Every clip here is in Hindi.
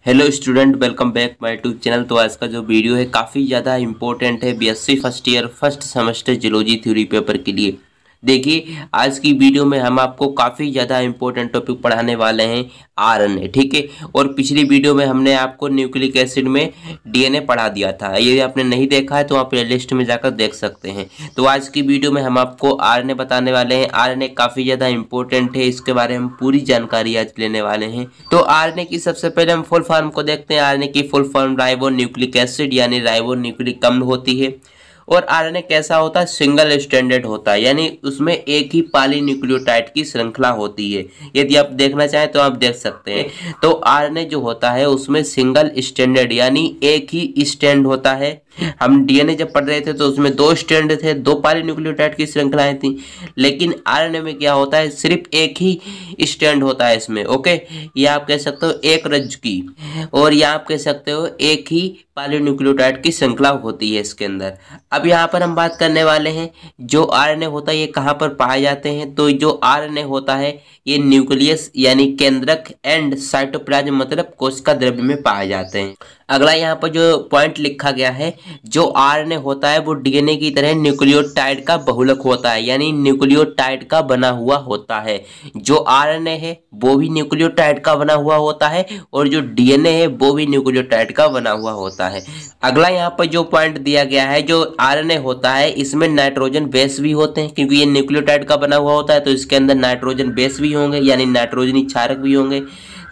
Hello student, welcome back my YouTube channel. तो आज का जो वीडियो है काफ़ी ज़्यादा इंपॉर्टेंट है BSc first year first semester geology theory paper के लिए। देखिए, आज की वीडियो में हम आपको काफ़ी ज़्यादा इंपॉर्टेंट टॉपिक पढ़ाने वाले हैं आरएनए, ठीक है। और पिछली वीडियो में हमने आपको न्यूक्लिक एसिड में डीएनए पढ़ा दिया था। ये आपने नहीं देखा है तो आप प्लेलिस्ट में जाकर देख सकते हैं। तो आज की वीडियो में हम आपको आरएनए बताने वाले हैं। आरएनए काफ़ी ज़्यादा इंपॉर्टेंट है, इसके बारे में हम पूरी जानकारी आज लेने वाले हैं। तो आरएनए की सबसे पहले हम फुल फॉर्म को देखते हैं। आरएनए की full form ribo nucleic acid यानी राइबो न्यूक्लिक अम्ल होती है। और आरएनए कैसा होता है? सिंगल स्ट्रैंडेड होता है, यानी उसमें एक ही पॉलीन्यूक्लियोटाइड की श्रृंखला होती है। यदि आप देखना चाहें तो आप देख सकते हैं। तो आरएनए जो होता है उसमें सिंगल स्ट्रैंडेड यानी एक ही स्ट्रैंड होता है। हम डीएनए जब पढ़ रहे थे तो उसमें दो स्ट्रैंड थे, दो पॉलीन्यूक्लियोटाइड की श्रृंखलाएं थी। लेकिन आरएनए में क्या होता है? सिर्फ एक ही स्ट्रैंड होता है इसमें। ओके, ये आप कह सकते हो एक रज्जु की, और ये आप कह सकते हो एक ही पॉलीन्यूक्लियोटाइड की श्रृंखला होती है इसके अंदर। अब यहाँ पर हम बात करने वाले हैं जो आरएनए होता है ये कहाँ पर पाए जाते हैं। तो जो आरएनए होता है ये न्यूक्लियस यानी केंद्रक एंड साइटोप्लाज्म मतलब कोशिका द्रव्य में पाए जाते हैं। अगला यहाँ पर जो पॉइंट लिखा गया है, जो आरएनए होता है वो डीएनए की तरह न्यूक्लियोटाइड का बहुलक होता है, यानी न्यूक्लियोटाइड का बना हुआ होता है। जो आरएनए है वो भी न्यूक्लियोटाइड का बना हुआ होता है, और जो डीएनए है वो भी न्यूक्लियोटाइड का बना हुआ होता है। अगला यहाँ पर जो पॉइंट दिया गया है, जो आरएनए होता है इसमें नाइट्रोजन बेस भी होते हैं, क्योंकि ये न्यूक्लियोटाइड का बना हुआ होता है तो इसके अंदर नाइट्रोजन बेस भी होंगे, यानी नाइट्रोजनी क्षारक भी होंगे।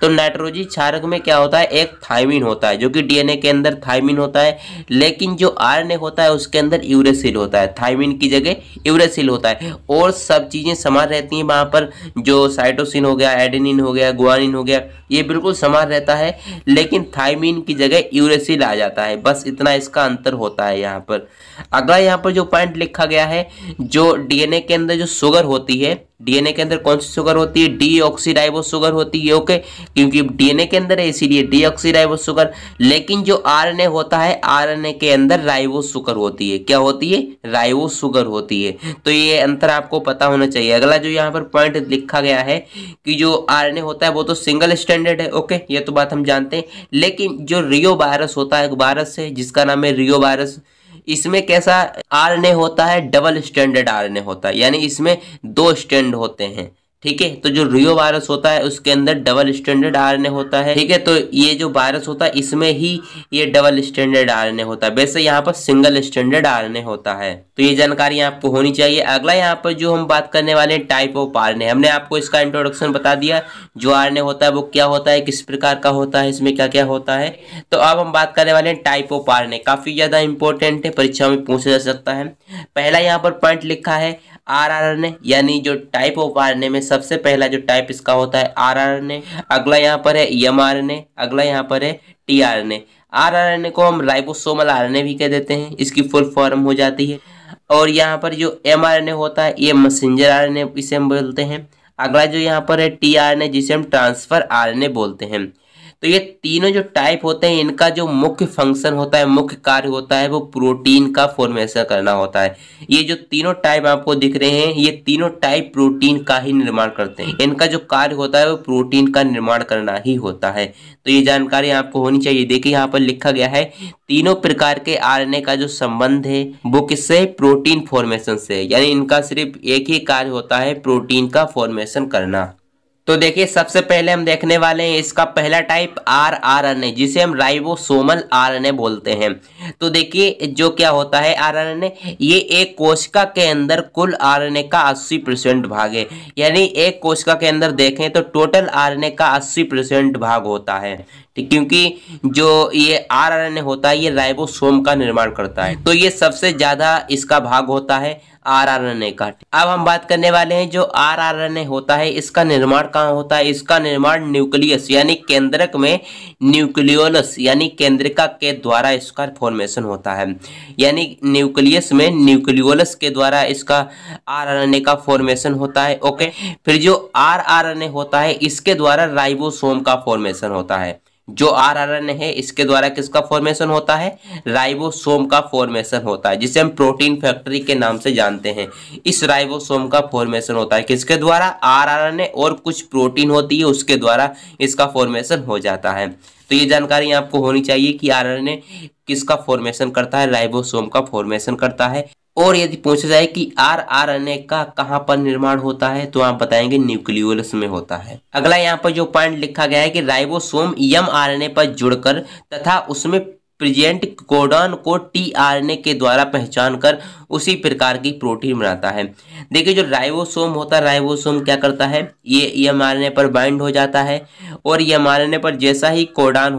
तो नाइट्रोजनी क्षारक में क्या होता है? एक थायमिन होता है, जो कि डीएनए के अंदर थायमिन होता है। लेकिन जो आरएनए होता है उसके अंदर यूरेसिल होता है, थायमिन की जगह यूरेसिल होता है। और सब चीजें समान रहती हैं वहां पर, जो साइटोसिन हो गया, एडेनिन हो गया, गुआनिन हो गया, ये बिल्कुल समान रहता है। लेकिन थायमिन की जगह यूरेसिल आ जाता है, बस इतना इसका अंतर होता है यहाँ पर। अगला यहाँ पर जो पॉइंट लिखा गया है, जो डीएनए के अंदर जो शुगर होती है, डीएनए के अंदर कौन सी शुगर होती है? डीऑक्सीराइबो शुगर होती है। ओके, क्योंकि डीएनए के अंदर है इसीलिए डीऑक्सीराइबो शुगर। लेकिन जो आरएनए होता है, आरएनए के अंदर राइबो शुगर होती है। क्या होती है? राइबो शुगर होती है। तो ये अंतर आपको पता होना चाहिए। अगला जो यहाँ पर पॉइंट लिखा गया है कि जो आरएनए होता है वो तो सिंगल स्ट्रैंडेड है। ओके, ये तो बात हम जानते हैं। लेकिन जो रियो वायरस होता है, एक वायरस है जिसका नाम है रियो वायरस, इसमें कैसा आरएनए होता है? डबल स्ट्रैंडेड आरएनए होता है, यानी इसमें दो स्ट्रैंड होते हैं, ठीक है। तो जो रियो वायरस होता है उसके अंदर डबल स्ट्रैंडेड आरएनए होता है, ठीक है। तो ये जो वायरस होता है इसमें ही ये डबल स्ट्रैंडेड आरएनए होता है, वैसे यहाँ पर सिंगल स्ट्रैंडेड आरएनए होता है। तो ये जानकारी आपको होनी चाहिए। अगला यहाँ पर जो हम बात करने वाले हैं टाइप ऑफ आरएनए, हमने आपको इसका इंट्रोडक्शन बता दिया। जो आरएनए होता है वो क्या होता है, किस प्रकार का होता है, इसमें क्या क्या होता है। तो अब हम बात करने वाले हैं टाइप ऑफ आरएनए। काफी ज्यादा इंपॉर्टेंट है, परीक्षा में पूछा जा सकता है। पहला यहाँ पर पॉइंट लिखा है आरआरएनए, यानी जो टाइप ऑफ आरएनए में सबसे पहला जो टाइप इसका होता है आरआरएनए। अगला यहाँ पर है एमआरएनए, अगला यहाँ पर है टीआरएनए। आरआरएनए को हम राइबोसोमल आरएनए भी कह देते हैं, इसकी फुल फॉर्म हो जाती है। और यहाँ पर जो एमआरएनए होता है ये मैसेंजर आरएनए इसे हम बोलते हैं। अगला जो यहाँ पर है टीआरएनए जिसे हम ट्रांसफर आरएनए बोलते हैं। तो ये तीनों जो टाइप होते हैं इनका जो मुख्य फंक्शन होता है, मुख्य कार्य होता है वो प्रोटीन का फॉर्मेशन करना होता है। ये जो तीनों टाइप आपको दिख रहे हैं ये तीनों टाइप प्रोटीन का ही निर्माण करते हैं। इनका जो कार्य होता है वो प्रोटीन का निर्माण करना ही होता है। तो ये जानकारी आपको होनी चाहिए। देखिए यहाँ पर लिखा गया है तीनों प्रकार के आरएनए का जो संबंध है वो किससे? प्रोटीन फॉर्मेशन से, यानी इनका सिर्फ एक ही कार्य होता है प्रोटीन का फॉर्मेशन करना। तो देखिए सबसे पहले हम देखने वाले हैं इसका पहला टाइप आरआरएनए, जिसे हम राइबोसोमल आरएनए बोलते हैं। तो देखिए जो क्या होता है आरआरएनए, ये एक कोशिका के अंदर कुल आरएनए का 80% भाग है। यानी एक कोशिका के अंदर देखें तो टोटल आरएनए का 80% भाग होता है, ठीक। क्योंकि जो ये आरआरएनए होता है ये राइबोसोम का निर्माण करता है, तो ये सबसे ज्यादा इसका भाग होता है आरआरएनए का। अब हम बात करने वाले हैं जो आरआरएनए होता है इसका निर्माण कहाँ होता है। इसका निर्माण न्यूक्लियस यानी केंद्रक में न्यूक्लियोलस यानी केंद्रिका के द्वारा इसका फॉर्मेशन होता है। यानी न्यूक्लियस में न्यूक्लियोलस के द्वारा इसका आरआरएनए का फॉर्मेशन होता है। ओके, फिर जो आरआरएनए होता है इसके द्वारा राइबोसोम का फॉर्मेशन होता है। जो आरआरएनए है इसके द्वारा किसका फॉर्मेशन होता है, राइबोसोम का फॉर्मेशन होता है, जिसे हम प्रोटीन फैक्ट्री के नाम से जानते हैं। इस राइबोसोम का फॉर्मेशन होता है किसके द्वारा, आरआरएनए और कुछ प्रोटीन होती है उसके द्वारा इसका फॉर्मेशन हो जाता है। तो ये जानकारी आपको होनी चाहिए कि आरआरएनए किसका फॉर्मेशन करता है, राइबोसोम का फॉर्मेशन करता है। और यदि पूछा जाए कि आरआरएनए का कहां पर निर्माण होता है तो आप बताएंगे न्यूक्लियोलस में होता है। अगला यहाँ पर जो पॉइंट लिखा गया है कि राइबोसोम एमआरएनए पर जुड़कर तथा उसमें प्रेजेंट कोडॉन को टीआरएनए के द्वारा पहचान कर उसी प्रकार की प्रोटीन बनाता है। देखिए जो राइबोसोम होता है, राइबोसोम क्या करता है, ये एमआरएनए पर बाइंड हो जाता है और एमआरएनए पर जैसा ही कोडॉन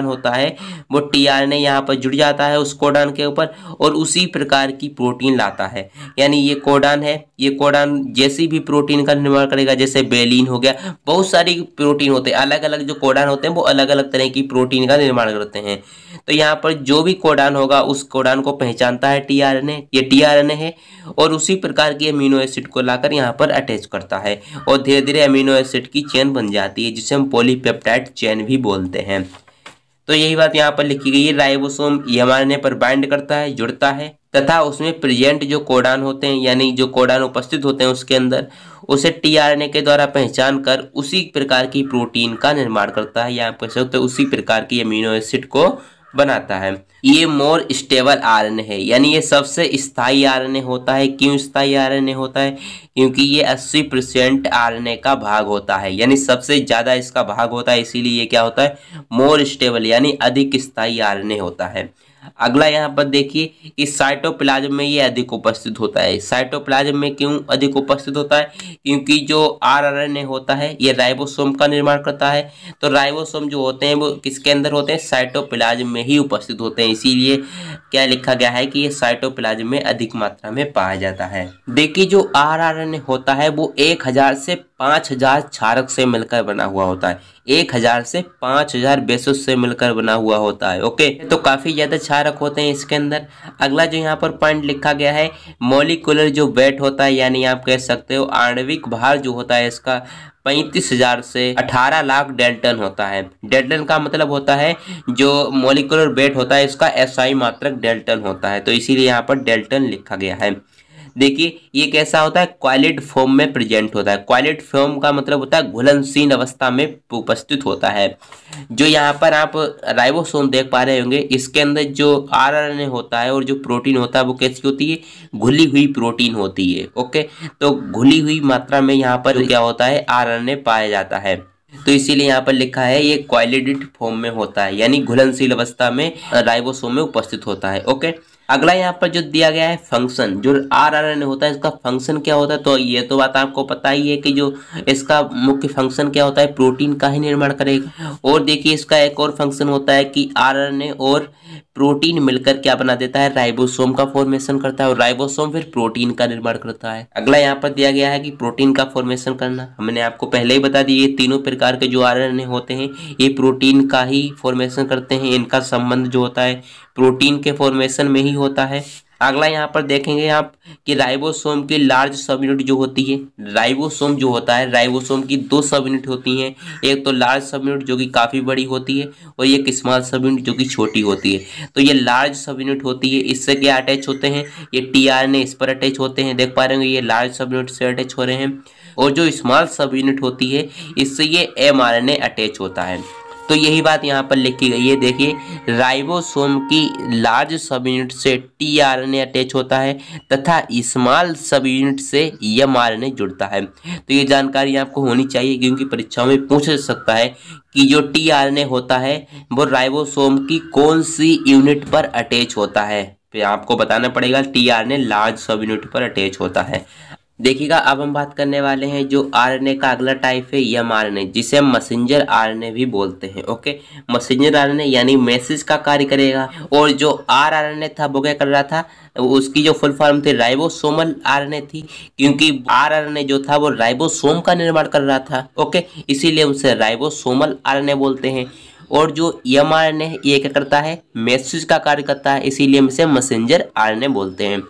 होता है वो टीआरएनए यहाँ पर जुड़ जाता है उस कोडॉन के ऊपर और उसी प्रकार की प्रोटीन लाता है। यानी ये कोडॉन है, ये कोडॉन जैसी भी प्रोटीन का निर्माण करेगा, जैसे बेलिन हो गया, बहुत सारी प्रोटीन होते हैं, अलग अलग जो कोडॉन होते हैं वो अलग अलग तरह की प्रोटीन का निर्माण करते हैं। तो यहाँ पर जो भी कोडॉन होगा उस कोडॉन को पहचानता है टीआरएनए, ये टीआरएनए है और उसी प्रकार की अमीनो एसिड को लाकर यहाँ पर अटैच करता है और धीरे धीरे अमीनो एसिड की चेन बन जाती है जिसे हम पॉलीपेप्टाइड चेन भी बोलते हैं। तो यही बात यहाँ पर लिखी गई है, राइबोसोम एमआरएनए पर बाइंड करता है, जुड़ता है तथा उसमें प्रेजेंट जो कोडॉन होते हैं यानी जो कोडॉन उपस्थित होते हैं उसके अंदर उसे टीआरएनए के द्वारा पहचान कर उसी प्रकार की प्रोटीन का निर्माण करता है, या आप कह सकते हो उसी प्रकार की अमीनो एसिड को बनाता है। ये मोर स्टेबल आरएनए है, यानी ये सबसे स्थायी आरएनए होता है। क्यों स्थायी आरएनए होता है, क्योंकि ये 80% आरएनए का भाग होता है, यानी सबसे ज्यादा इसका भाग होता है, इसीलिए ये क्या होता है, मोर स्टेबल यानी अधिक स्थायी आरएनए होता है। अगला यहाँ पर देखिए कि साइटोप्लाज्म में ये अधिक उपस्थित होता है। साइटोप्लाज्म में क्यों अधिक उपस्थित होता है, क्योंकि जो आरआरएनए होता है ये राइबोसोम का निर्माण करता है। तो राइबोसोम जो होते हैं वो किसके अंदर होते हैं, साइटोप्लाज्म में ही उपस्थित होते हैं, इसीलिए क्या लिखा गया है कि ये साइटोप्लाज्म में अधिक मात्रा में पाया जाता है। देखिए जो आरआरएनए होता है वो 1000 से 5000 क्षारक से मिलकर बना हुआ होता है, 1000 से 5000 बेसों से मिलकर बना हुआ होता है। ओके, तो काफी ज्यादा क्षारक होते हैं इसके अंदर। अगला जो यहाँ पर पॉइंट लिखा गया है, मॉलिक्यूलर जो वेट होता है यानी आप कह सकते हो आणविक भार जो होता है इसका 35,000 से 18 लाख डेल्टन होता है। डेल्टन का मतलब होता है जो मॉलिक्यूलर वेट होता है इसका एसआई मात्रक डेल्टन होता है, तो इसीलिए यहाँ पर डेल्टन लिखा गया है। देखिए ये कैसा होता है, क्वालिड फॉर्म में प्रेजेंट होता है। क्वालिड फॉर्म का मतलब होता है घुलनशील अवस्था में उपस्थित होता है। जो यहाँ पर आप राइबोसोम देख पा रहे होंगे इसके अंदर जो आरएनए होता है और जो प्रोटीन होता है वो कैसी होती है, घुली हुई प्रोटीन होती है। ओके, तो घुली हुई मात्रा में यहाँ पर क्या होता है, आरएनए पाया जाता है, तो इसीलिए यहाँ पर लिखा है ये क्वालिडेड फॉर्म में होता है, यानी घुलनशील अवस्था में राइबोसोम में उपस्थित होता है। ओके, अगला यहाँ पर जो दिया गया है फंक्शन, जो आरआरएनए होता है इसका फंक्शन क्या होता है, तो ये तो बात आपको पता ही है कि जो इसका मुख्य फंक्शन क्या होता है, प्रोटीन का ही निर्माण करेगा। और देखिए इसका एक और फंक्शन होता है कि आरएनए और प्रोटीन मिलकर क्या बना देता है, राइबोसोम का फॉर्मेशन करता है और राइबोसोम फिर प्रोटीन का निर्माण करता है। अगला यहाँ पर दिया गया है कि प्रोटीन का फॉर्मेशन करना, हमने आपको पहले ही बता दिया, ये तीनों प्रकार के जो आरएनए होते हैं ये प्रोटीन का ही फॉर्मेशन करते हैं, इनका संबंध जो होता है प्रोटीन के फॉर्मेशन में ही होता है। अगला यहाँ पर देखेंगे आप कि राइबोसोम की लार्ज सब यूनिट जो होती है, राइबोसोम जो होता है राइबोसोम की 2 सब यूनिट होती हैं, एक तो लार्ज सब यूनिट जो कि काफ़ी बड़ी होती है और एक स्मॉल सब यूनिट जो कि छोटी होती है। तो ये लार्ज सब यूनिट होती है, इससे क्या अटैच होते हैं, ये टीआरएनए इस पर अटैच होते हैं, देख पा रहे होंगे ये लार्ज सब यूनिट से अटैच हो रहे हैं। और जो स्मॉल सब यूनिट होती है इससे ये एमआरएनए अटैच होता है। तो यही बात यहाँ पर लिखी गई है। देखिए राइबोसोम की लार्ज सब यूनिट से टीआरएनए अटैच होता है तथा स्मॉल सब यूनिट से एमआरएनए जुड़ता है। तो ये जानकारी आपको होनी चाहिए क्योंकि परीक्षाओं में पूछ सकता है कि जो टीआरएनए होता है वो राइबोसोम की कौन सी यूनिट पर अटैच होता है, फिर आपको बताना पड़ेगा टीआरएनए लार्ज सब यूनिट पर अटैच होता है। देखिएगा अब हम बात करने वाले हैं जो आरएनए का अगला टाइप है एमआरएनए, जिसे हम मैसेंजर आरएनए भी बोलते हैं। ओके, मैसेंजर आरएनए यानी मैसेज का कार्य करेगा। और जो आरआरएनए था वो क्या कर रहा था, उसकी जो फुल फॉर्म थी राइबोसोमल आरएनए थी, क्योंकि आरआरएनए जो था वो राइबोसोम का निर्माण कर रहा था। ओके, इसीलिए उसे राइबोसोमल आरएनए बोलते हैं। और जो mRNA है ये क्या करता है, मैसेज का कार्य करता है, इसीलिए हम इसे मैसेंजर आरएनए बोलते हैं।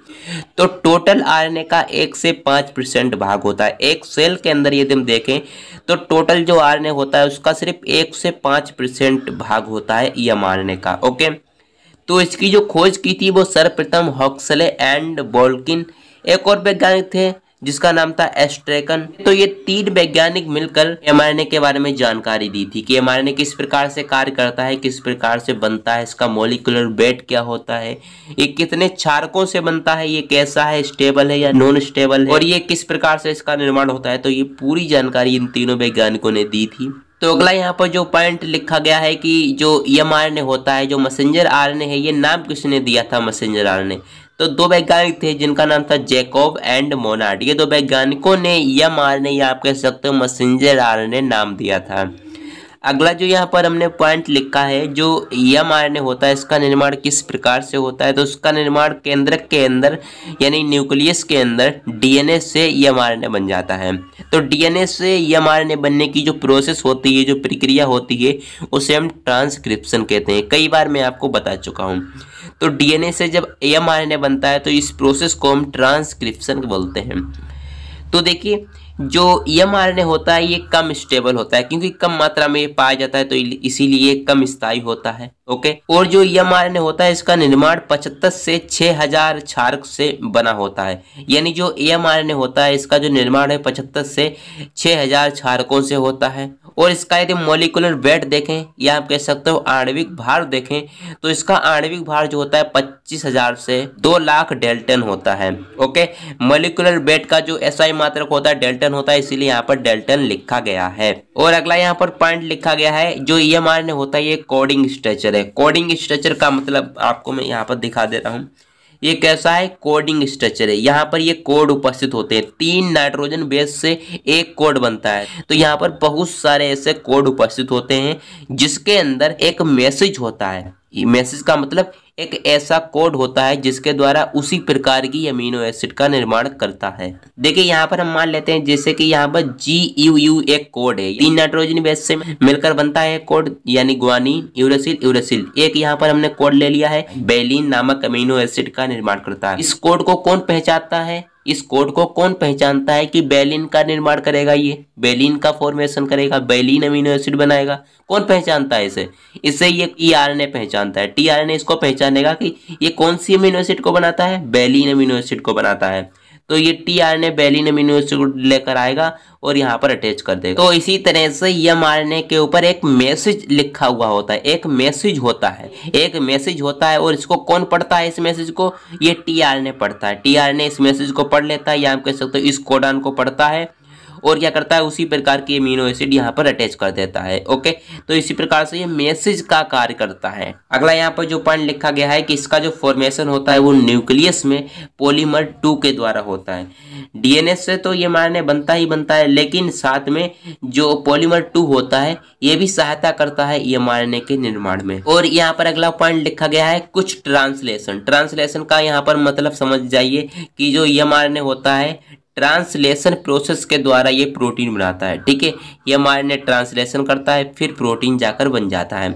तो टोटल आरएनए का 1 से 5% भाग होता है। एक सेल के अंदर यदि हम देखें तो टोटल जो आरएनए होता है उसका सिर्फ 1 से 5% भाग होता है mRNA का। ओके, तो इसकी जो खोज की थी वो सर्वप्रथम हक्सले एंड बोल्किन, एक और वैज्ञानिक थे जिसका नाम था एस्ट्रेकन। तो ये 3 वैज्ञानिक मिलकर mRNA के बारे में जानकारी दी थी कि mRNA किस प्रकार से कार्य करता है, किस प्रकार से बनता है, इसका मॉलिक्यूलर वेट क्या होता है, ये कितने क्षारकों से बनता है, ये कैसा है, स्टेबल है या नॉन स्टेबल है, और ये किस प्रकार से इसका निर्माण होता है। तो ये पूरी जानकारी इन तीनों वैज्ञानिकों ने दी थी। तो अगला यहाँ पर जो पॉइंट लिखा गया है कि जो mRNA होता है, जो मैसेंजर आरएनए है, ये नाम किसने दिया था मैसेंजर आरएनए? तो 2 वैज्ञानिक थे जिनका नाम था जैकब एंड मोनार्ड। ये 2 वैज्ञानिकों ने mRNA या आप कह सकते हो मैसेंजर आरएनए नाम दिया था। अगला जो यहाँ पर हमने पॉइंट लिखा है, जो mRNA होता है इसका निर्माण किस प्रकार से होता है? तो उसका निर्माण केंद्रक के अंदर यानी न्यूक्लियस के अंदर डीएनए से mRNA बन जाता है। तो डीएनए से mRNA बनने की जो प्रोसेस होती है, जो प्रक्रिया होती है, उसे हम ट्रांसक्रिप्शन कहते हैं। कई बार मैं आपको बता चुका हूँ। तो डीएनए से जब mRNA बनता है तो इस प्रोसेस को हम ट्रांसक्रिप्शन बोलते हैं। तो देखिए, जो mRNA होता है ये कम स्टेबल होता है क्योंकि कम मात्रा में ये पाया जाता है, तो इसीलिए कम स्थायी होता है। ओके, और जो mRNA होता है इसका निर्माण 75 से 6000 क्षारक से बना होता है। यानी जो mRNA होता है इसका जो निर्माण है 75 से 6000 क्षारकों से होता है। और इसका यदि मॉलिक्यूलर वेट देखें या आप कह सकते हो आणविक भार देखें तो इसका आणविक भार जो होता है 25,000 से 2 लाख डेल्टन होता है। ओके, मॉलिक्यूलर वेट का जो एसआई मात्रक होता है डेल्टन होता है, इसीलिए यहाँ पर डेल्टन लिखा गया है। और अगला यहाँ पर पॉइंट लिखा गया है, जो mRNA होता है ये कोडिंग स्ट्रक्चर है। कोडिंग स्ट्रक्चर का मतलब आपको मैं यहाँ पर दिखा दे रहा हूँ। ये कैसा है? कोडिंग स्ट्रक्चर है। यहाँ पर ये कोड उपस्थित होते हैं। 3 नाइट्रोजन बेस से एक कोड बनता है। तो यहाँ पर बहुत सारे ऐसे कोड उपस्थित होते हैं जिसके अंदर एक मैसेज होता है। मैसेज का मतलब एक ऐसा कोड होता है जिसके द्वारा उसी प्रकार की अमीनो एसिड का निर्माण करता है। देखिए यहाँ पर हम मान लेते हैं जैसे कि यहाँ पर GUU एक कोड है, 3 नाइट्रोजन बेस से मिलकर बनता है कोड, यानी ग्वानीन, यूरेसिल, यूरेसिल। एक यहाँ पर हमने कोड ले लिया है, बेलिन नामक अमीनो एसिड का निर्माण करता है। इस कोड को कौन पहचानता है? इस कोड को कौन पहचानता है कि बेलिन का निर्माण करेगा, ये बेलिन का फॉर्मेशन करेगा, बेलिन अमीनो एसिड बनाएगा? कौन पहचानता है इसे? इसे ये टीआरएनए पहचानता है। टीआरएनए इसको पहचानेगा कि ये कौन सी अमीनो एसिड को बनाता है, बेलिन अमीनो एसिड को बनाता है। तो ये टीआरएनए बेलिन अमीनो एसिड लेकर आएगा और यहाँ पर अटैच कर देगा। तो इसी तरह से mRNA के ऊपर एक मैसेज लिखा हुआ होता है, एक मैसेज होता है, एक मैसेज होता है। और इसको कौन पढ़ता है? इस मैसेज को ये टीआरएनए पढ़ता है। टीआरएनए इस मैसेज को पढ़ लेता है, या आप कह सकते हो इस कोडान को पढ़ता है और क्या करता है, उसी प्रकार की अमीनो एसिड यहाँ पर अटैच कर देता है। ओके, तो इसी प्रकार से ये मैसेज का कार्य करता है। अगला यहाँ पर जो पॉइंट लिखा गया है कि इसका जो फॉर्मेशन होता है वो न्यूक्लियस में पॉलीमर 2 के द्वारा होता है। डीएनए से तो ये mRNA बनता ही बनता है, लेकिन साथ में जो पॉलीमर 2 होता है ये भी सहायता करता है mRNA के निर्माण में। और यहाँ पर अगला पॉइंट लिखा गया है कुछ ट्रांसलेशन। ट्रांसलेशन का यहाँ पर मतलब समझ जाइए कि जो mRNA होता है ट्रांसलेशन प्रोसेस के द्वारा ये प्रोटीन बनाता है। ठीक है, ये mRNA ट्रांसलेशन करता है, फिर प्रोटीन जाकर बन जाता है।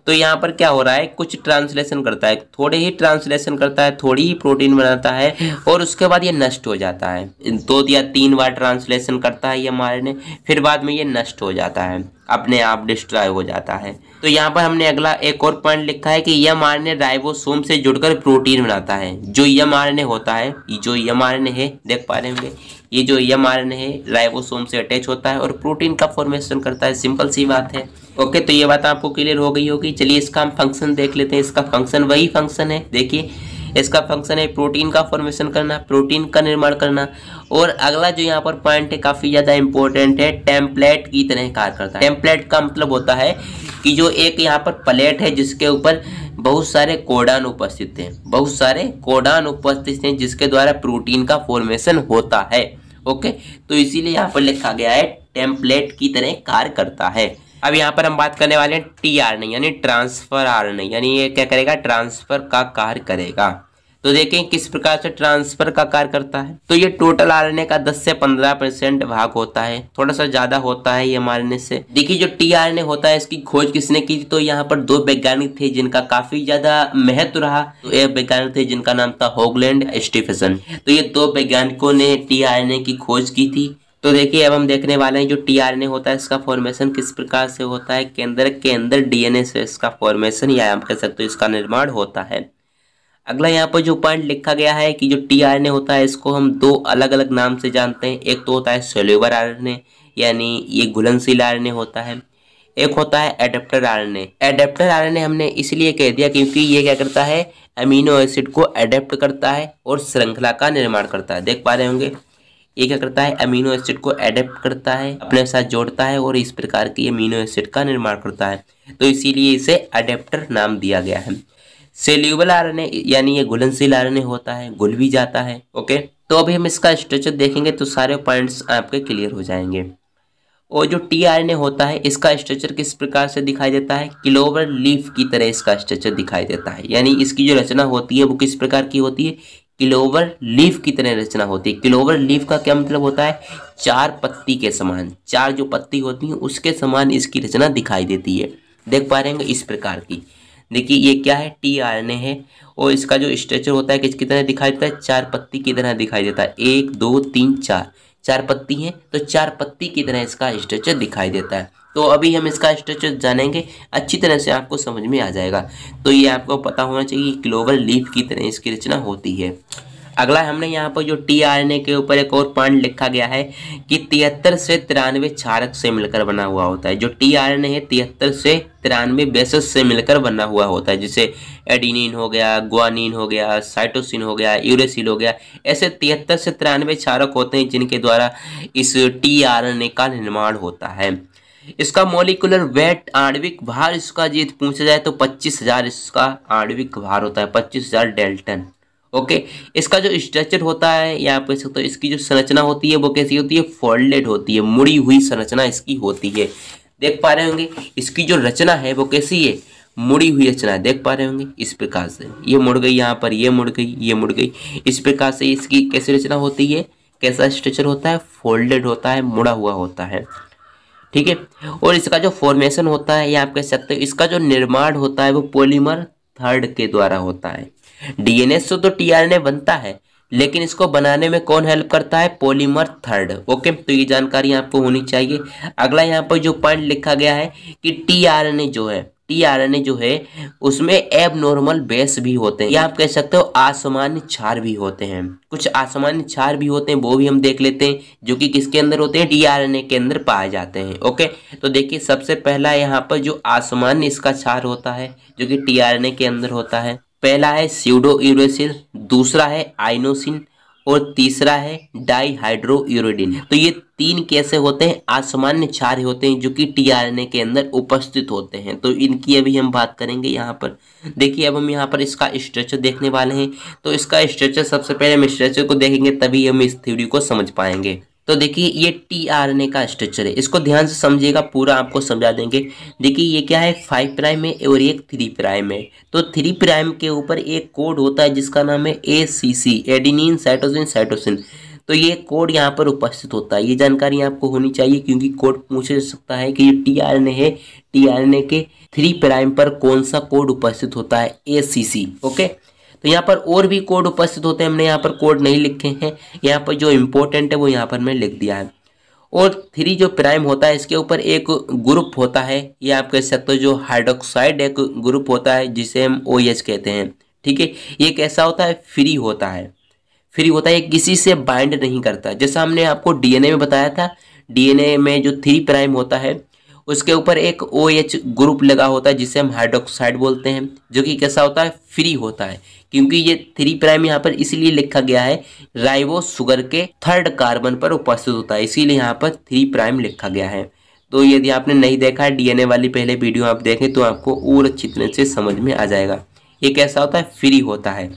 तो यहाँ पर क्या हो रहा है, कुछ ट्रांसलेशन करता है, थोड़े ही ट्रांसलेशन करता है, थोड़ी ही प्रोटीन बनाता है और उसके बाद ये नष्ट हो जाता है। 2 या 3 बार ट्रांसलेशन करता है ये mRNA, फिर बाद में ये नष्ट हो जाता है, अपने आप डिस्ट्रॉय हो जाता है। तो यहाँ पर हमने अगला एक और पॉइंट लिखा है कि mRNA राइबोसोम से जुड़कर प्रोटीन बनाता है। जो mRNA होता है, जो mRNA है, देख पा रहे होंगे, ये जो mRNA है राइबोसोम से अटैच होता है और प्रोटीन का फॉर्मेशन करता है। सिंपल सी बात है। ओके, तो ये बात आपको क्लियर हो गई होगी। चलिए इसका हम फंक्शन देख लेते हैं। इसका फंक्शन वही फंक्शन है, देखिए इसका फंक्शन है प्रोटीन का फॉर्मेशन करना, प्रोटीन का निर्माण करना। और अगला जो यहाँ पर पॉइंट है काफ़ी ज़्यादा इंपॉर्टेंट है, टेम्पलेट की तरह कार्य करता है। टेम्पलेट का मतलब होता है कि जो एक यहाँ पर प्लेट है जिसके ऊपर बहुत सारे कोडान उपस्थित हैं, बहुत सारे कोडान उपस्थित हैं जिसके द्वारा प्रोटीन का फॉर्मेशन होता है। ओके, तो इसीलिए यहाँ पर लिखा गया है टेम्पलेट की तरह कार्य करता है। अब यहाँ पर हम बात करने वाले हैं टीआरएनए यानी ट्रांसफर आरएनए, यानी ये क्या करेगा, ट्रांसफर का कार्य करेगा। तो देखें किस प्रकार से ट्रांसफर का कार्य करता है। तो ये टोटल आरएनए का 10 से 15% भाग होता है, थोड़ा सा ज्यादा होता है ये mRNA से। देखिए जो टीआरएनए होता है इसकी खोज किसने की थी, तो यहाँ पर 2 वैज्ञानिक थे जिनका काफी ज्यादा महत्व रहा। तो एक वैज्ञानिक थे जिनका नाम था होगलैंड स्टीफेंसन। तो ये 2 वैज्ञानिकों ने टीआरएनए की खोज की थी। तो देखिए अब हम देखने वाले हैं जो टीआरएनए होता है इसका फॉर्मेशन किस प्रकार से होता है। केंद्र के अंदर डीएनए से इसका फॉर्मेशन या हम कह सकते हो इसका निर्माण होता है। अगला यहाँ पर जो पॉइंट लिखा गया है कि जो टीआरएनए होता है इसको हम 2 अलग अलग नाम से जानते हैं। एक तो होता है सेल्युलर आरएनए, यानी ये घुलनशील आरएनए होता है। एक होता है एडेप्टर आरएनए। एडेप्टर आरएनए हमने इसलिए कह दिया क्योंकि ये क्या करता है, अमीनो एसिड को एडेप्ट करता है और श्रृंखला का निर्माण करता है। देख पा रहे होंगे ये क्या करता है, अमीनो एसिड को एडेप्ट करता है, अपने साथ जोड़ता है और इस प्रकार की अमीनो एसिड का निर्माण करता है। तो इसीलिए इसे एडेप्टर नाम दिया गया है। सेल्युलर आरएनए यानी ये घुलनशील आरएनए होता है, घुल भी जाता है। ओके, तो अभी हम इसका स्ट्रक्चर देखेंगे तो सारे पॉइंट्स आपके क्लियर हो जाएंगे। और जो टीआरएनए होता है इसका स्ट्रक्चर किस प्रकार से दिखाई देता है, क्लोवर लीफ की तरह इसका स्ट्रक्चर दिखाई देता है। यानी इसकी जो रचना होती है वो किस प्रकार की होती है, क्लोवर लीफ की तरह रचना होती है। क्लोवर लीफ का क्या मतलब होता है, 4 पत्ती के समान, 4 जो पत्ती होती हैं उसके समान इसकी रचना दिखाई देती है। देख पा रहे हैं इस प्रकार की। देखिए ये क्या है, टीआरएनए है और इसका जो स्ट्रक्चर होता है किसकी तरह दिखाई देता है, 4 पत्ती की तरह दिखाई देता है। 1 2 3 4, 4 पत्ती हैं तो 4 पत्ती की तरह इसका स्ट्रक्चर दिखाई देता है। तो अभी हम इसका स्ट्रक्चर जानेंगे, अच्छी तरह से आपको समझ में आ जाएगा। तो ये आपको पता होना चाहिए कि क्लोवर लीफ की तरह इसकी रचना होती है। अगला हमने यहाँ पर जो टीआरएनए के ऊपर एक और पॉइंट लिखा गया है कि 73 से 93 क्षारक से मिलकर बना हुआ होता है। जो टीआरएनए है 73 से 93 बेसेस से मिलकर बना हुआ होता है, जैसे एडिनिन हो गया, ग्वानिन हो गया, साइटोसिन हो गया, यूरेसिल हो गया। ऐसे 73 से 93 क्षारक होते हैं जिनके द्वारा इस टीआरएनए का निर्माण होता है। इसका मॉलिक्यूलर वेट, आणविक भार इसका यदि पूछा जाए तो 25,000 इसका आणविक भार होता है, 25,000 डेल्टन। ओके, इसका जो स्ट्रक्चर होता है या आप कह सकते हो इसकी जो संरचना होती है वो कैसी होती है, फोल्डेड होती है, मुड़ी हुई संरचना इसकी होती है। देख पा रहे होंगे इसकी जो रचना है वो कैसी है, मुड़ी हुई रचना है। देख पा रहे होंगे इस प्रकार से, ये मुड़ गई, यहाँ पर ये मुड़ गई, ये मुड़ गई। इस प्रकार से इसकी कैसी रचना होती है, कैसा स्ट्रक्चर होता है, फोल्डेड होता है, मुड़ा हुआ होता है। ठीक है, और इसका जो फॉर्मेशन होता है या आप कह सकते हो इसका जो निर्माण होता है वो पॉलीमर थर्ड के द्वारा होता है। डीएनए से तो टीआरएनए बनता है लेकिन इसको बनाने में कौन हेल्प करता है, पॉलीमर थर्ड। ओके, तो ये जानकारी आपको होनी चाहिए। अगला यहाँ पर जो पॉइंट लिखा गया है कि टीआरएनए जो है उसमें एबनॉर्मल बेस भी होते हैं या आप कह सकते हो असामान्य क्षार भी होते हैं। कुछ असामान्य क्षार भी होते हैं, वो भी हम देख लेते हैं, जो कि किसके अंदर होते हैं, टीआरएनए के अंदर पाए जाते हैं। ओके, तो देखिए सबसे पहला यहाँ पर जो असामान्य इसका क्षार होता है जो कि टीआरएनए के अंदर होता है, पहला है स्यूडो यूरेसिल, दूसरा है आइनोसिन और तीसरा है डाइहाइड्रोयूरिडिन। तो ये 3 कैसे होते हैं, असामान्य क्षार होते हैं जो कि टीआरएनए के अंदर उपस्थित होते हैं। तो इनकी अभी हम बात करेंगे यहाँ पर। देखिए अब हम यहाँ पर इसका स्ट्रक्चर देखने वाले हैं। तो इसका स्ट्रक्चर सबसे पहले हम स्ट्रक्चर को देखेंगे तभी हम इस थ्योरी को समझ पाएंगे। तो देखिए ये टीआरएनए का स्ट्रक्चर है, इसको ध्यान से समझिएगा, पूरा आपको समझा देंगे। देखिए ये क्या है, 5 प्राइम है और एक 3 प्राइम है। तो 3 प्राइम के ऊपर एक कोड होता है जिसका नाम है ACC, एडिनिन साइटोसिन साइटोसिन। तो ये कोड यहाँ पर उपस्थित होता है, ये जानकारी आपको होनी चाहिए क्योंकि कोड पूछा जा सकता है कि ये टीआरएनए है, टीआरएनए के 3 प्राइम पर कौन सा कोड उपस्थित होता है, ACC। ओके, तो यहाँ पर और भी कोड उपस्थित होते हैं, हमने यहाँ पर कोड नहीं लिखे हैं, यहाँ पर जो इम्पोर्टेंट है वो यहाँ पर मैं लिख दिया है। और 3 जो प्राइम होता है इसके ऊपर एक ग्रुप होता है, ये आप कह सकते हो जो हाइड्रोक्साइड एक ग्रुप होता है जिसे हम OH कहते हैं। ठीक है, ये कैसा होता है, फ्री होता है, ये किसी से बाइंड नहीं करता। जैसा हमने आपको डीएनए में बताया था, डीएनए में जो 3 प्राइम होता है उसके ऊपर एक OH ग्रुप लगा होता है जिसे हम हाइड्रोक्साइड बोलते हैं, जो कि कैसा होता है, फ्री होता है। क्योंकि ये 3 प्राइम यहाँ पर इसलिए लिखा गया है, राइबोस शुगर के 3rd कार्बन पर उपस्थित होता है, इसीलिए यहाँ पर 3 प्राइम लिखा गया है। तो यदि आपने नहीं देखा है डीएनए वाली पहले वीडियो आप देखें तो आपको और अच्छी तरह से समझ में आ जाएगा। ये कैसा होता है, फ्री होता है।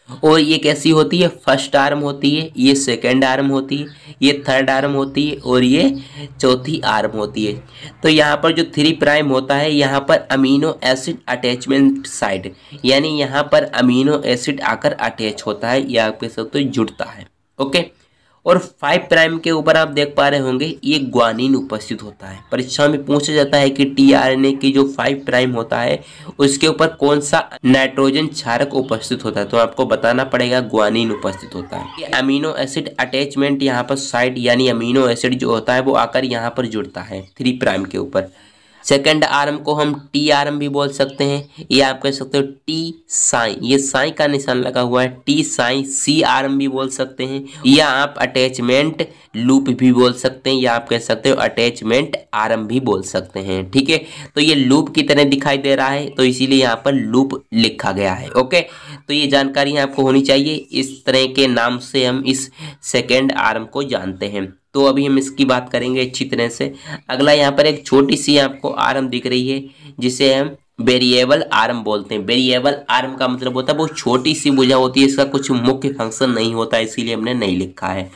और ये कैसी होती है, फर्स्ट आर्म होती है, ये सेकंड आर्म होती है, ये थर्ड आर्म होती है और ये चौथी आर्म होती है। तो यहाँ पर जो 3 प्राइम होता है, यहाँ पर अमीनो एसिड अटैचमेंट साइट, यानी यहाँ पर अमीनो एसिड आकर अटैच होता है या आप कह सकते हो जुड़ता है। ओके। और 5 प्राइम के ऊपर आप देख पा रहे होंगे ये ग्वानिन उपस्थित होता है। परीक्षा में पूछा जाता है कि टीआरएनए की जो 5 प्राइम होता है उसके ऊपर कौन सा नाइट्रोजन क्षारक उपस्थित होता है, तो आपको बताना पड़ेगा ग्वानिन उपस्थित होता है। ये अमीनो एसिड अटैचमेंट यहाँ पर साइट यानी अमीनो एसिड जो होता है वो आकर यहाँ पर जुड़ता है 3 प्राइम के ऊपर। सेकेंड आर्म को हम टी आर्म भी बोल सकते हैं, या आप कह सकते हो टी साई, ये साई का निशान लगा हुआ है, टी साई। सी आर्म भी बोल सकते हैं, या आप अटैचमेंट लूप भी बोल सकते हैं, या आप कह सकते हो अटैचमेंट आर्म भी बोल सकते हैं। ठीक है, तो ये लूप की तरह दिखाई दे रहा है तो इसीलिए यहाँ पर लूप लिखा गया है। ओके, तो ये जानकारी आपको होनी चाहिए, इस तरह के नाम से हम इस सेकेंड आर्म को जानते हैं। तो अभी हम इसकी बात करेंगे अच्छी तरह से। अगला यहाँ पर एक छोटी सी आपको आर्म दिख रही है जिसे हम वेरिएबल आर्म बोलते हैं। वेरिएबल आर्म का मतलब होता है वो छोटी सी भुजा होती है, इसका कुछ मुख्य फंक्शन नहीं होता, इसीलिए हमने नहीं लिखा है।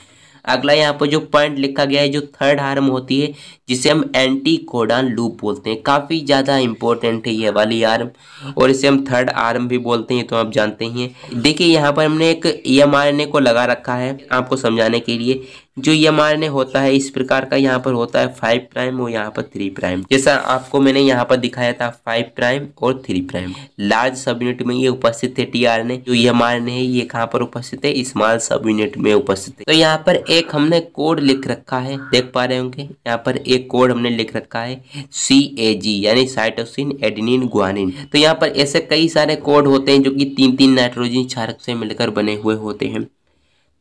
अगला यहाँ पर जो पॉइंट लिखा गया है, जो थर्ड आर्म होती है जिसे हम एंटी कोडॉन लूप बोलते हैं, काफ़ी ज़्यादा इंपॉर्टेंट है ये वाली आर्म, और इसे हम थर्ड आर्म भी बोलते हैं, तो आप जानते ही हैं। देखिए यहाँ पर हमने एक एमआरएनए को लगा रखा है आपको समझाने के लिए। जो एमआरएनए होता है इस प्रकार का, यहाँ पर होता है 5 प्राइम और यहाँ पर 3 प्राइम, जैसा आपको मैंने यहाँ पर दिखाया था 5 प्राइम और 3 प्राइम। लार्ज सब यूनिट में ये उपस्थित है टीआरएनए। जो एमआरएनए है ये कहाँ पर उपस्थित है, स्मॉल सब यूनिट में उपस्थित है। तो यहाँ पर एक हमने कोड लिख रखा है, देख पा रहे होंगे यहाँ पर एक कोड हमने लिख रखा है CAG यानी साइटोसिन एडेनिन ग्वानिन। तो यहाँ पर ऐसे कई सारे कोड होते हैं जो कि 3-3 नाइट्रोजन क्षारक से मिलकर बने हुए होते हैं।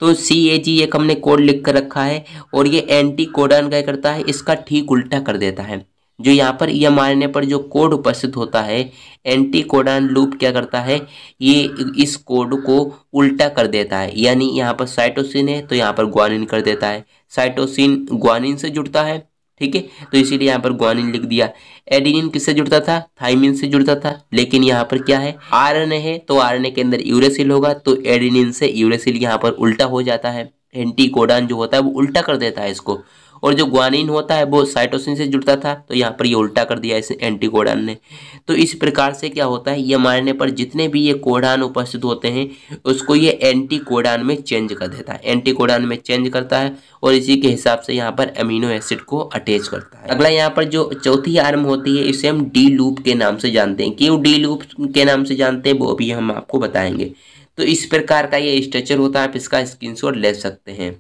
तो CAG एक हमने कोड लिख कर रखा है, और ये एंटी कोडॉन क्या करता है, इसका ठीक उल्टा कर देता है। जो यहाँ पर एमआरएनए पर जो कोड उपस्थित होता है, एंटी कोडॉन लूप क्या करता है, ये इस कोड को उल्टा कर देता है। यानी यहाँ पर साइटोसिन है तो यहाँ पर ग्वानिन कर देता है, साइटोसिन ग्वानिन से जुड़ता है। ठीक है, तो इसीलिए यहाँ पर ग्वानिन लिख दिया। एडेनिन किससे जुड़ता था, थाइमिन से जुड़ता था, लेकिन यहाँ पर क्या है, आरएनए है तो आरएनए के अंदर यूरेसिल होगा, तो एडेनिन से यूरेसिल यहाँ पर उल्टा हो जाता है। एंटी कोडॉन जो होता है वो उल्टा कर देता है इसको, और जो ग्वानिन होता है वो साइटोसिन से जुड़ता था, तो यहाँ पर ये उल्टा कर दिया इस एंटी कोडॉन ने। तो इस प्रकार से क्या होता है, ये एमआरएनए पर जितने भी ये कोडॉन उपस्थित होते हैं उसको ये एंटी कोडॉन में चेंज कर देता है, एंटी कोडॉन में चेंज करता है, और इसी के हिसाब से यहाँ पर अमीनो एसिड को अटैच करता है। अगला यहाँ पर जो चौथी आर्म होती है इसे हम डी लूप के नाम से जानते हैं। क्यों डी लूप के नाम से जानते हैं वो भी हम आपको बताएंगे। तो इस प्रकार का ये स्ट्रक्चर होता है, आप इसका स्क्रीनशॉट ले सकते हैं।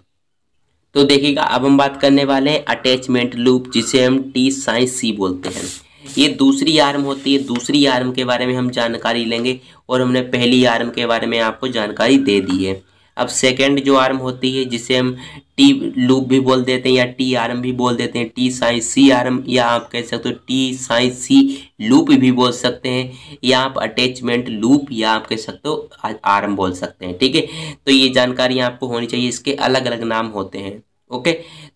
तो देखिएगा अब हम बात करने वाले हैं अटैचमेंट लूप, जिसे हम टी साई सी बोलते हैं। ये दूसरी आर्म होती है, दूसरी आर्म के बारे में हम जानकारी लेंगे, और हमने पहली आर्म के बारे में आपको जानकारी दे दी है। अब सेकंड जो आर्म होती है जिसे हम टी लूप भी बोल देते हैं या टी आर्म भी बोल देते हैं, टी साई सी आर्म, या आप कह सकते हो टी साई सी लूप भी बोल सकते हैं, या आप अटैचमेंट लूप या आप कह सकते हो आर्म बोल सकते हैं। ठीक है, तो ये जानकारी आपको होनी चाहिए, इसके अलग अलग नाम होते हैं। ओके,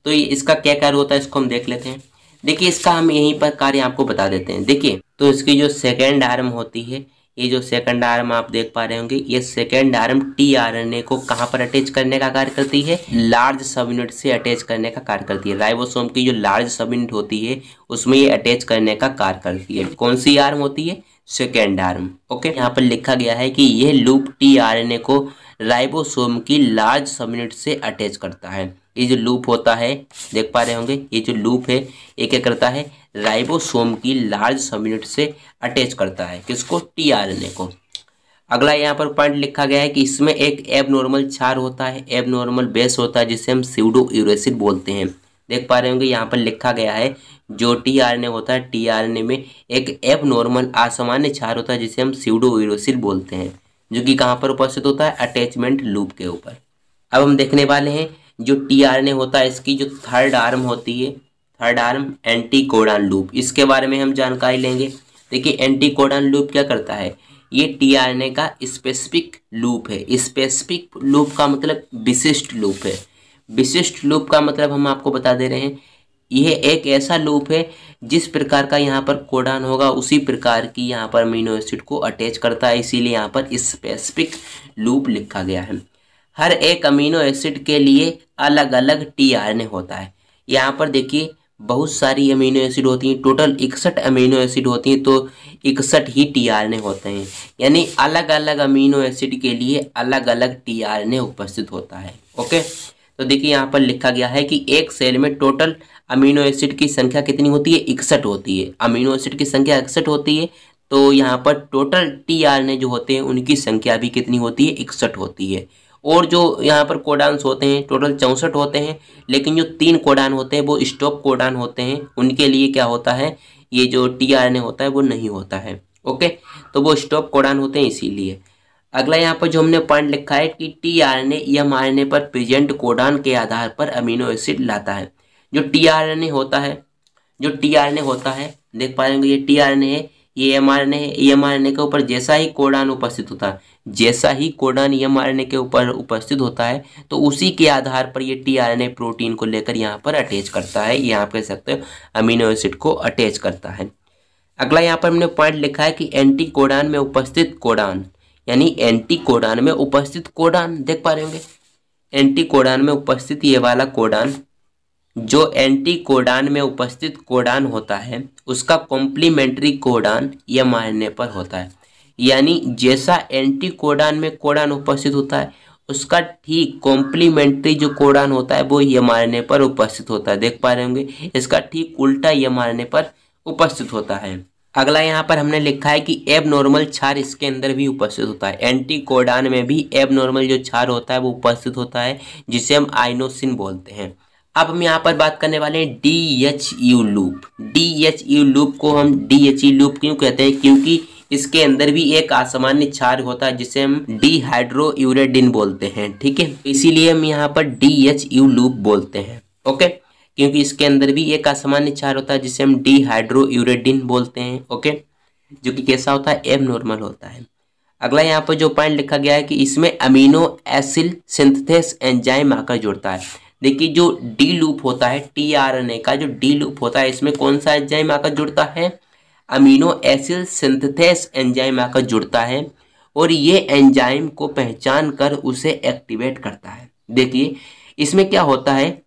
तो ये इसका क्या कार्य होता है इसको हम देख लेते हैं। देखिए इसका हम यहीं पर कार्य आपको बता देते हैं। देखिए तो इसकी जो सेकेंड आर्म होती है, ये जो सेकंड आर्म आप देख पा रहे होंगे, ये सेकंड आर्म टीआरएनए को कहां पर अटैच करने का कार्य करती है, लार्ज सब यूनिट से अटैच करने का कार्य करती है। राइबोसोम की जो लार्ज सब यूनिट होती है उसमें ये अटैच करने का कार्य करती है। कौन सी आर्म होती है, सेकेंड आर्म। ओके, यहाँ पर लिखा गया है कि यह लूप टीआरएनए को राइबोसोम की लार्ज सब यूनिट से अटैच करता है। ये जो लूप होता है देख पा रहे होंगे, ये जो लूप है ये क्या करता है, राइबोसोम की लार्ज सब यूनिट से अटैच करता है, किसको, टीआरएनए को। अगला यहाँ पर पॉइंट लिखा गया है कि इसमें एक एबनॉर्मल क्षार होता है, एबनॉर्मल बेस होता है, जिसे हम स्यूडो यूरेसिल बोलते हैं। देख पा रहे होंगे यहाँ पर लिखा गया है जो टीआरएनए होता है, टीआरएनए में एक एबनॉर्मल असामान्य क्षार होता है जिसे हम स्यूडो यूरेसिल बोलते हैं, जो कि कहाँ पर उपस्थित होता है, अटैचमेंट लूप के ऊपर। अब हम देखने वाले हैं जो टीआरएनए होता है इसकी जो थर्ड आर्म होती है, third arm anti codon loop, इसके बारे में हम जानकारी लेंगे। देखिए एंटी कोडॉन लूप क्या करता है, ये टीआरएनए का स्पेसिफिक लूप है। स्पेसिफिक लूप का मतलब विशिष्ट लूप है। विशिष्ट लूप का मतलब हम आपको बता दे रहे हैं, यह एक ऐसा लूप है जिस प्रकार का यहाँ पर कोडान होगा उसी प्रकार की यहाँ पर अमीनो एसिड को अटैच करता है, इसीलिए यहाँ पर स्पेसिफिक लूप लिखा गया है। हर एक अमीनो एसिड के लिए अलग अलग टीआरएनए होता है। यहाँ पर देखिए बहुत सारी अमीनो एसिड होती हैं, टोटल 61 अमीनो एसिड होती हैं, तो 61 ही टीआरएनए होते हैं, यानी अलग अलग अमीनो एसिड के लिए अलग अलग टीआरएनए उपस्थित होता है। ओके, तो देखिए यहाँ पर लिखा गया है कि एक सेल में टोटल अमीनो एसिड की संख्या कितनी होती है, 61 होती है। अमीनो एसिड की संख्या 61 होती है, तो यहाँ पर टोटल टीआरएनए जो होते हैं उनकी संख्या भी कितनी होती है, 61 होती है। और जो यहाँ पर कोडान्स होते हैं टोटल 64 होते हैं, लेकिन जो 3 कोडान होते हैं वो स्टॉप कोडान होते हैं, उनके लिए क्या होता है, ये जो टीआरएनए होता है वो नहीं होता है। ओके, तो वो स्टॉप कोडान होते हैं इसीलिए। अगला यहाँ पर जो हमने पॉइंट लिखा है कि टीआरएनए एमआरएनए पर प्रेजेंट कोडान के आधार पर अमीनो एसिड लाता है। जो टीआरएनए होता है, देख पाएंगे ये टीआरएनए है, ये एमआरएनए है। एमआरएनए के ऊपर जैसा ही कोडान उपस्थित होता है, जैसा ही कोडान एमआरएनए के ऊपर उपस्थित होता है, तो उसी के आधार पर ये टीआरएनए प्रोटीन को लेकर यहाँ पर अटैच करता है, यहाँ आप कह सकते हो अमीनो एसिड को अटैच करता है। अगला यहाँ पर हमने पॉइंट लिखा है कि एंटी कोडान में उपस्थित कोडान, यानी एंटी कोडान में उपस्थित कोडान, देख पा रहे होंगे एंटी कोडान में उपस्थित ये वाला कोडान, जो एंटी कोडान में उपस्थित कोडान होता है उसका कॉम्प्लीमेंट्री कोडान एमआरएनए पर होता है। यानी जैसा एंटी कोडान में कोडान उपस्थित होता है उसका ठीक कॉम्प्लीमेंट्री जो कोडान होता है वो एमआरएनए पर उपस्थित होता है। देख पा रहे होंगे इसका ठीक उल्टा एमआरएनए पर उपस्थित होता है। अगला यहाँ पर हमने लिखा है कि एबनॉर्मल क्षार इसके अंदर भी उपस्थित होता है। एंटी कोडान में भी एबनॉर्मल जो क्षार होता है वो उपस्थित होता है, जिसे हम आइनोसिन बोलते हैं। अब हम यहाँ पर बात करने वाले हैं DHU लूप। DHU लूप को हम DHE लूप क्यों कहते हैं, क्योंकि इसके अंदर भी एक असामान्य क्षार होता है जिसे हम डिहाइड्रोयूरेडिन बोलते हैं। ठीक है, इसीलिए हम यहाँ पर DHU लूप बोलते हैं। ओके, क्योंकि इसके अंदर भी एक असामान्य क्षार होता है जिसे हम डिहाइड्रोयूरेडिन बोलते हैं। ओके, जो कि कैसा होता है, एबनॉर्मल होता है। अगला यहाँ पर जो पॉइंट लिखा गया है कि इसमें अमीनो एसिड सिंथेसिस एंजाइम आकर जुड़ता है। देखिए जो डी लूप होता है, टीआरएनए का जो डी लूप होता है, इसमें कौन सा एंजाइम आकर जुड़ता है, अमीनो एसिड सिंथेसिस एंजाइम आकर जुड़ता है, और ये एंजाइम को पहचान कर उसे एक्टिवेट करता है। देखिए इसमें क्या होता है,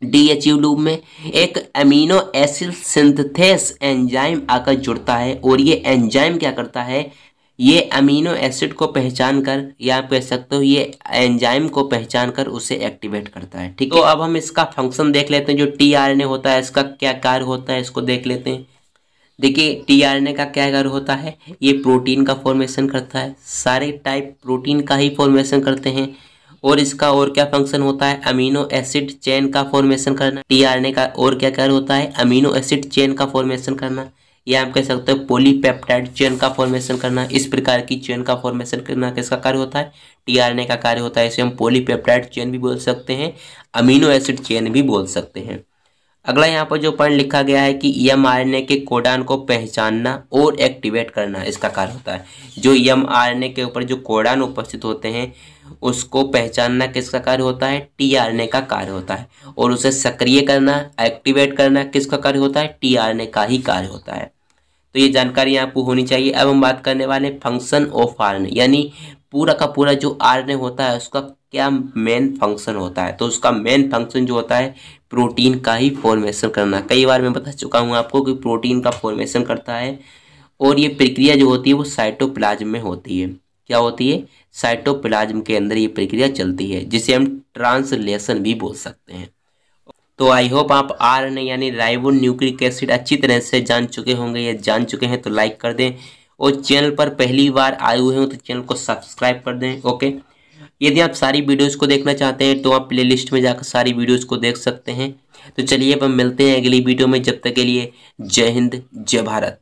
DHU लूप में एक अमीनो एसिड सिंथेसिस एंजाइम आकर जुड़ता है, और ये एंजाइम क्या करता है, ये अमीनो एसिड को पहचान कर, या आप कह सकते हो ये एंजाइम को पहचान कर उसे एक्टिवेट करता है। ठीक है, तो अब हम इसका फंक्शन देख लेते हैं। जो टीआरएनए होता है इसका क्या कार्य होता है, इसको देख लेते हैं। देखिए टीआरएनए का क्या कार्य होता है, ये प्रोटीन का फॉर्मेशन करता है, सारे टाइप प्रोटीन का ही फॉर्मेशन करते हैं। और इसका और क्या फंक्शन होता है, अमीनो एसिड चेन का फॉर्मेशन करना। टीआरएनए का और क्या कार्य होता है, अमीनो एसिड चेन का फॉर्मेशन करना, या आप कह सकते हो पॉलीपेप्टाइड चेन का फॉर्मेशन करना। इस प्रकार की चेन का फॉर्मेशन करना किसका कार्य होता है, टीआरएनए का कार्य होता है। इसे हम पॉलीपेप्टाइड चेन भी बोल सकते हैं, अमीनो एसिड चेन भी बोल सकते हैं। अगला यहाँ पर जो पॉइंट लिखा गया है कि एमआरएनए के कोडान को पहचानना और एक्टिवेट करना इसका कार्य होता है। जो एमआरएनए के ऊपर जो कोडान उपस्थित होते हैं उसको पहचानना किसका कार्य होता है, टीआरएनए का कार्य होता है, और उसे सक्रिय करना, एक्टिवेट करना किसका कार्य होता है, टीआरएनए का ही कार्य होता है। तो ये जानकारी आपको होनी चाहिए। अब हम बात करने वाले फंक्शन ऑफ आरएनए, यानी पूरा का पूरा जो आरएनए होता है उसका क्या मेन फंक्शन होता है। तो उसका मेन फंक्शन जो होता है प्रोटीन का ही फॉर्मेशन करना। कई बार मैं बता चुका हूँ आपको कि प्रोटीन का फॉर्मेशन करता है, और ये प्रक्रिया जो होती है वो साइटोप्लाज्म में होती है। क्या होती है, साइटोप्लाज्म के अंदर ये प्रक्रिया चलती है, जिसे हम ट्रांसलेशन भी बोल सकते हैं। तो आई होप आप आरएनए यानी राइबो न्यूक्लिक एसिड अच्छी तरह से जान चुके होंगे। या जान चुके हैं तो लाइक कर दें, और चैनल पर पहली बार आए हुए हो तो चैनल को सब्सक्राइब कर दें। ओके, यदि आप सारी वीडियोस को देखना चाहते हैं तो आप प्लेलिस्ट में जाकर सारी वीडियोस को देख सकते हैं। तो चलिए अब हम मिलते हैं अगली वीडियो में, जब तक के लिए जय हिंद जय भारत।